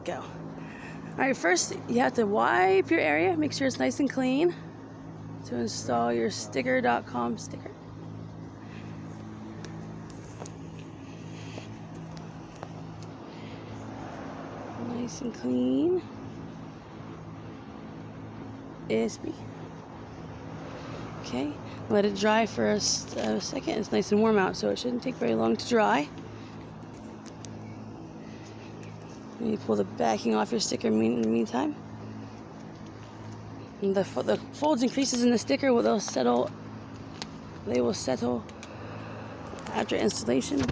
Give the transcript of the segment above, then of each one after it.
go. Alright, first you have to wipe your area, make sure it's nice and clean to install your Stickr.com sticker. Nice and clean. ASB. Okay, let it dry for a second. It's nice and warm out, so it shouldn't take very long to dry. And you pull the backing off your sticker in the meantime. And the folds and creases in the sticker, they will settle after installation.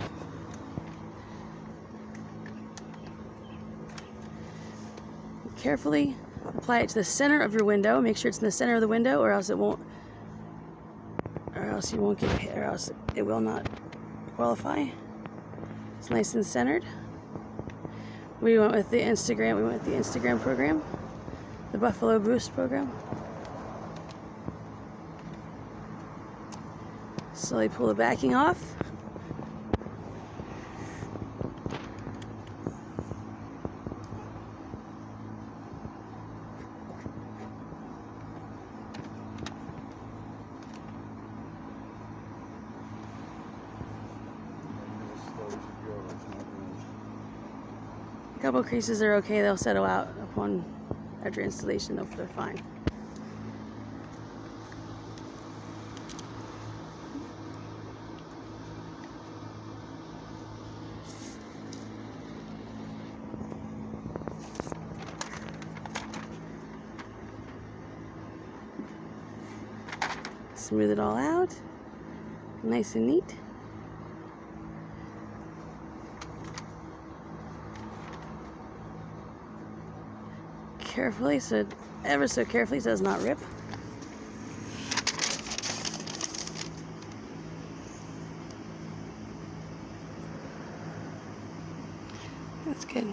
Carefully apply it to the center of your window. Make sure it's in the center of the window, or else it will not qualify. It's nice and centered. We went with the Instagram program, the Buffalo Boost program. Slowly pull the backing off. A couple creases are okay, they'll settle out after installation, they're fine. Smooth it all out, nice and neat. Carefully, ever so carefully, so it does not rip. That's good.